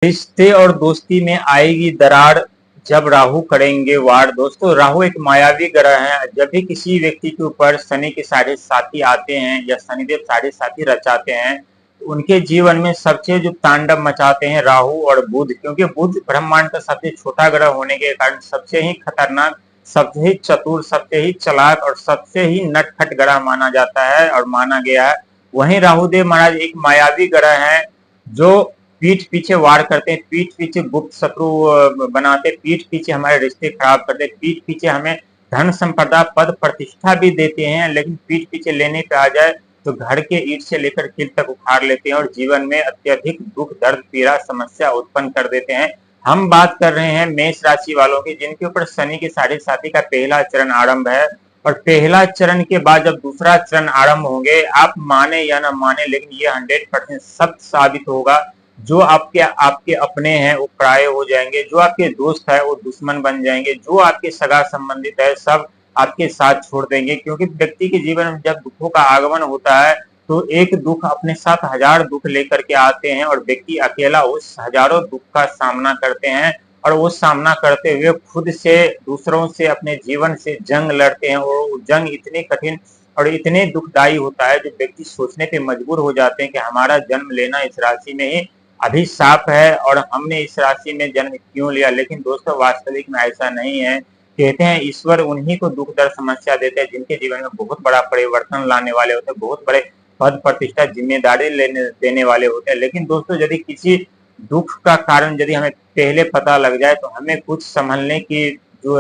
रिश्ते और दोस्ती में आएगी दरार जब राहु करेंगे वार। दोस्तों, राहु एक मायावी ग्रह है। जब भी किसी व्यक्ति के ऊपर शनि के साढ़े साथी आते हैं या शनिदेव साढ़े साथी रचाते हैं, तो उनके जीवन में सबसे जो तांडव मचाते हैं राहु और बुध, क्योंकि बुध ब्रह्मांड का सबसे छोटा ग्रह होने के कारण सबसे ही खतरनाक, सबसे ही चतुर, सबसे ही चालाक और सबसे ही नटखट ग्रह माना जाता है और माना गया है। वहीं राहुदेव महाराज एक मायावी ग्रह है जो पीठ पीछे वार करते हैं, पीठ पीछे गुप्त शत्रु बनाते, पीठ पीछे हमारे रिश्ते खराब करते, पीठ पीछे हमें धन संपदा पद प्रतिष्ठा भी देते हैं, लेकिन पीठ पीछे लेने पे आ जाए तो घर के ईंट से लेकर कील तक उखाड़ लेते हैं और जीवन में अत्यधिक दुख दर्द पीड़ा समस्या उत्पन्न कर देते हैं। हम बात कर रहे हैं मेष राशि वालों की, जिनके ऊपर शनि के साढ़े साथी का पहला चरण आरंभ है। और पहला चरण के बाद जब दूसरा चरण आरंभ होंगे, आप माने या ना माने, लेकिन ये 100% सत्य साबित होगा। जो आपके आपके अपने हैं वो पराये हो जाएंगे, जो आपके दोस्त है वो दुश्मन बन जाएंगे, जो आपके सगा संबंधित है सब आपके साथ छोड़ देंगे। क्योंकि व्यक्ति के जीवन में जब दुखों का आगमन होता है तो एक दुख अपने साथ हजार दुख लेकर के आते हैं और व्यक्ति अकेला उस हजारों दुख का सामना करते हैं। और वो सामना करते हुए खुद से, दूसरों से, अपने जीवन से जंग लड़ते हैं। वो जंग इतनी कठिन और इतने दुखदायी होता है जो व्यक्ति सोचने पे मजबूर हो जाते हैं कि हमारा जन्म लेना इस राशि में ही अभिशाप है और हमने इस राशि में जन्म क्यों लिया। लेकिन दोस्तों, वास्तविक में ऐसा नहीं है। कहते हैं ईश्वर उन्हीं को दुख दर्द समस्या देते हैं जिनके जीवन में बहुत बड़ा परिवर्तन लाने वाले होते हैं, बहुत बड़े पद प्रतिष्ठा जिम्मेदारी लेने देने वाले होते हैं। लेकिन दोस्तों, यदि किसी दुख का कारण यदि हमें पहले पता लग जाए तो हमें कुछ संभलने की जो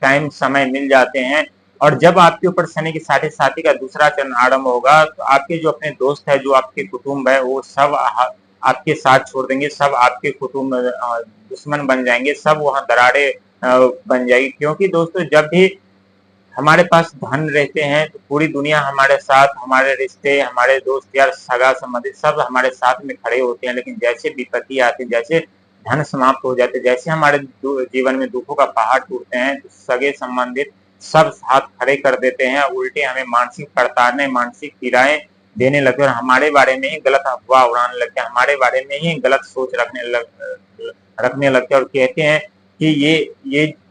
टाइम समय मिल जाते हैं। और जब आपके ऊपर शनि के साढ़े साथी का दूसरा चरण आरंभ होगा तो आपके जो अपने दोस्त है, जो आपके कुटुंब है, वो सब आपके साथ छोड़ देंगे, सब आपके कुटुंब दुश्मन बन जाएंगे, सब वहां दरारें बन जाएगी। क्योंकि दोस्तों, जब भी हमारे पास धन रहते हैं तो पूरी दुनिया हमारे साथ, हमारे रिश्ते, हमारे दोस्त यार, सगा संबंधी सब हमारे साथ में खड़े होते हैं। लेकिन जैसे विपत्ति आती है, जैसे धन समाप्त हो जाते, जैसे हमारे जीवन में दुखों का पहाड़ टूटते हैं, तो सगे संबंधित सब हाथ खड़े कर देते हैं, उल्टे हमें मानसिक प्रताड़ना, मानसिक पीड़ाएं देने लगते हैं और हमारे बारे में ही गलत अफवाह उड़ाने लगते हैं, हमारे बारे में ही गलत सोच रखने लगते हैं और कहते हैं कि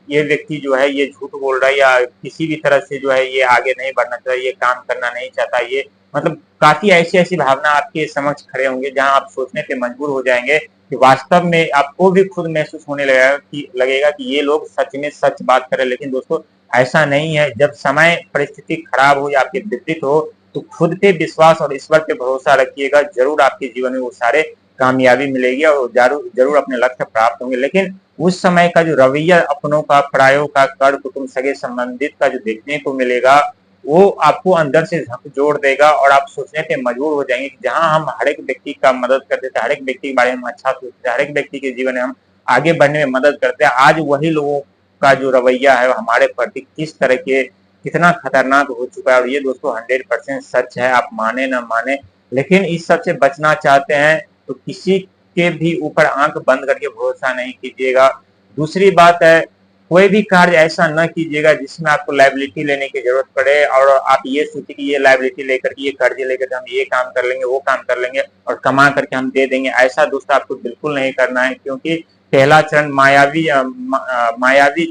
ये व्यक्ति जो है ये झूठ बोल रहा है या किसी भी तरह से जो है ये आगे नहीं बढ़ना चाहता, ये काम करना नहीं चाहता। ये मतलब काफी ऐसी ऐसी भावना आपके समक्ष खड़े होंगे जहां आप सोचने पे मजबूर हो जाएंगे कि वास्तव में आपको भी खुद महसूस होने लगेगा कि ये लोग सच में सच बात करें। लेकिन दोस्तों, ऐसा नहीं है। जब समय परिस्थिति खराब हो या आपके विपरीत हो तो खुद पे विश्वास और ईश्वर पे भरोसा रखिएगा, जरूर आपके जीवन में वो सारे कामयाबी मिलेगी और जरूर जरूर अपने लक्ष्य प्राप्त होंगे। लेकिन उस समय का जो रवैया अपनों का, परायों का, कर कुटुंब, सगे संबंधित का जो देखने को मिलेगा, वो आपको अंदर से झकझोर देगा और आप सोचने पे मजबूर हो जाएंगे कि जहां हम हर एक व्यक्ति का मदद करते थे, हर एक व्यक्ति के बारे में अच्छा सोचते, हर एक व्यक्ति के जीवन में हम आगे बढ़ने में मदद करते हैं, आज वही लोगों का जो रवैया है हमारे प्रति किस तरह के, कितना खतरनाक हो चुका है। और ये दोस्तों 100% सच है, आप माने ना माने। लेकिन इस सब से बचना चाहते हैं तो किसी के भी ऊपर आंख बंद करके भरोसा नहीं कीजिएगा। दूसरी बात है, कोई भी कार्य ऐसा न कीजिएगा जिसमें आपको लायबिलिटी लेने की जरूरत पड़े और आप ये सोचिए कि ये लायबिलिटी लेकर के, ये कर्जे लेकर के हम ये काम कर लेंगे, वो काम कर लेंगे और कमा करके हम दे देंगे। ऐसा दोस्तों आपको बिल्कुल नहीं करना है, क्योंकि पहला चरण मायावी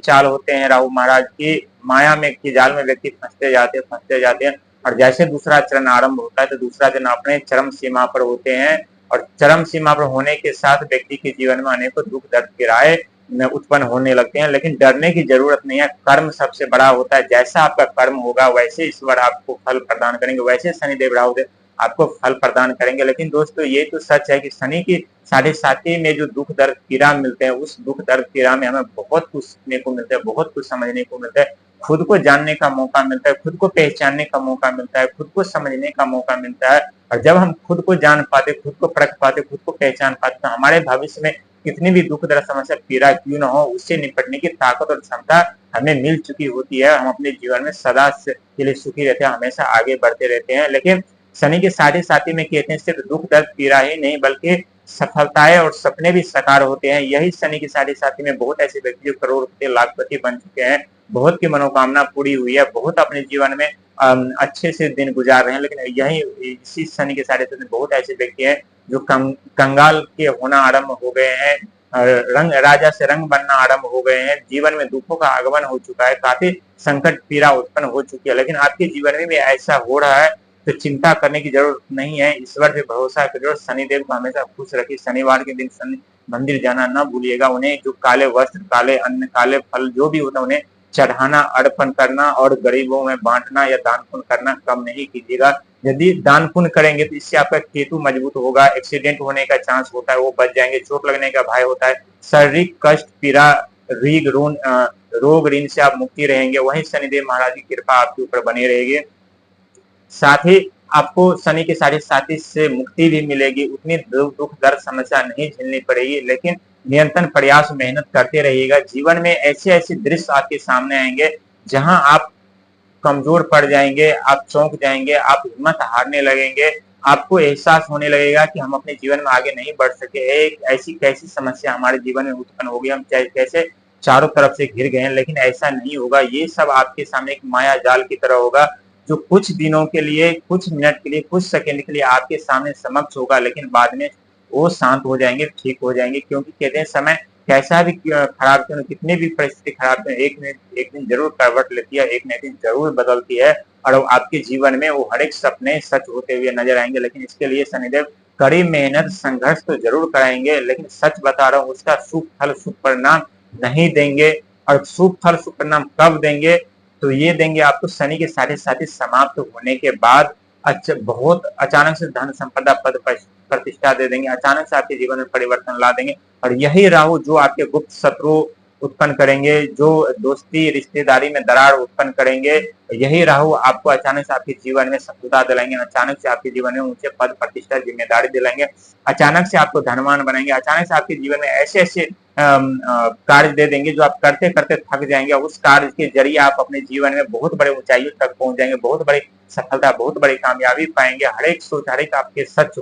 चाल होते हैं राहु महाराज की। माया में की जाल में व्यक्ति फंसते जाते हैं और जैसे दूसरा चरण आरंभ होता है तो दूसरा चरण अपने चरम सीमा पर होते हैं और चरम सीमा पर होने के साथ व्यक्ति के जीवन में अनेकों दुख दर्द की राय उत्पन्न होने लगते हैं। लेकिन डरने की जरूरत नहीं है, कर्म सबसे बड़ा होता है। जैसा आपका कर्म होगा वैसे ईश्वर आपको फल प्रदान करेंगे, वैसे शनिदेव राहुदेव आपको फल प्रदान करेंगे। लेकिन दोस्तों, ये तो सच है कि शनि की साढ़े साथी में जो दुख दर्द पीड़ा मिलते हैं, उस दुख दर्द पीड़ा में हमें बहुत कुछ सीखने को मिलता है, बहुत कुछ समझने को मिलता है, खुद को जानने का मौका मिलता है, खुद को पहचानने का मौका मिलता है, खुद को समझने का मौका मिलता है। और जब हम खुद को जान पाते, खुद को परख पाते, खुद को पहचान पाते, तो हमारे भविष्य में कितनी भी दुख दर्द समस्या पीड़ा क्यों न हो, उससे निपटने की ताकत और क्षमता हमें मिल चुकी होती है। हम अपने जीवन में सदा के लिए सुखी रहते हैं, हमेशा आगे बढ़ते रहते हैं। लेकिन शनि के साढ़े साथी में कहते हैं सिर्फ दुख दर्द पीड़ा ही नहीं बल्कि सफलताएं और सपने भी साकार होते हैं। यही शनि के साढ़े साथी में बहुत ऐसे व्यक्ति जो करोड़पति लाखपति बन चुके हैं, बहुत की मनोकामना पूरी हुई है, बहुत अपने जीवन में अच्छे से दिन गुजार रहे हैं, लेकिन यही इसी शनि के साढ़े साथ में बहुत ऐसे व्यक्ति हैं जो कंगाल के होना आरंभ हो गए हैं, रंग राजा से रंग बनना आरंभ हो गए हैं, जीवन में दुखों का आगमन हो चुका है, काफी संकट पीड़ा उत्पन्न हो चुकी है। लेकिन आपके जीवन में भी ऐसा हो रहा है तो चिंता करने की जरूरत नहीं है, ईश्वर पे भरोसा करिए, शनिदेव को हमेशा खुश रखिए। शनिवार के दिन शनि मंदिर जाना न भूलिएगा, उन्हें जो काले वस्त्र, काले अन्न, काले फल जो भी होता है उन्हें चढ़ाना, अर्पण करना और गरीबों में बांटना या दान पुण्य करना कम नहीं कीजिएगा। यदि दान पुण्य करेंगे तो इससे आपका केतु मजबूत होगा, एक्सीडेंट होने का चांस होता है वो बच जाएंगे, चोट लगने का भय होता है, शारीरिक कष्ट, पीड़ा, रीग ऋण, रोग ऋण से आप मुक्ति रहेंगे। वहीं शनिदेव महाराज की कृपा आपके ऊपर बनी रहेगी। साथ ही आपको शनि के साढ़े साथी से मुक्ति भी मिलेगी, उतनी दुख दर्द समस्या नहीं झेलनी पड़ेगी, लेकिन निरंतर प्रयास मेहनत करते रहिएगा। जीवन में ऐसे ऐसे दृश्य आपके सामने आएंगे जहां आप कमजोर पड़ जाएंगे, आप चौंक जाएंगे, आप हिम्मत हारने लगेंगे, आपको एहसास होने लगेगा कि हम अपने जीवन में आगे नहीं बढ़ सके, एक ऐसी कैसी समस्या हमारे जीवन में उत्पन्न हो गई, हम कैसे चारों तरफ से घिर गए हैं। लेकिन ऐसा नहीं होगा, ये सब आपके सामने एक माया जाल की तरह होगा जो कुछ दिनों के लिए, कुछ मिनट के लिए, कुछ सेकंड के लिए आपके सामने समक्ष होगा, लेकिन बाद में वो शांत हो जाएंगे, ठीक हो जाएंगे। क्योंकि कहते हैं समय कैसा भी खराब क्यों, कितनी भी परिस्थिति खराब क्यों, एक दिन जरूर करवट लेती है, एक न एक दिन जरूर बदलती है और आपके जीवन में वो हर एक सपने सच होते हुए नजर आएंगे। लेकिन इसके लिए शनिदेव कड़ी मेहनत संघर्ष तो जरूर कराएंगे, लेकिन सच बता रहा हूँ उसका शुभ फल शुभ परिणाम नहीं देंगे। और शुभ फल शुभ परिणाम कब देंगे, तो ये देंगे आपको शनि के साढ़े साथी समाप्त होने के बाद। अच्छा, बहुत अचानक से धन संपदा पद प्रतिष्ठा दे देंगे, अचानक से आपके जीवन में परिवर्तन ला देंगे। और यही राहु जो आपके गुप्त शत्रु उत्पन्न करेंगे, जो दोस्ती रिश्तेदारी में दरार उत्पन्न करेंगे, यही राहु आपको अचानक से आपके जीवन में सफलता दिलाएंगे, अचानक से आपके जीवन में ऊंचे पद प्रतिष्ठा जिम्मेदारी दिलाएंगे, अचानक से आपको धनवान बनाएंगे, अचानक से आपके जीवन में ऐसे ऐसे कार्य दे देंगे जो आप करते करते थक जाएंगे। उस कार्य के जरिए आप अपने जीवन में बहुत बड़े ऊंचाइयों तक पहुंच जाएंगे, बहुत बड़ी सफलता, बहुत बड़ी कामयाबी पाएंगे, हर एक सोच हर एक आपके सच हो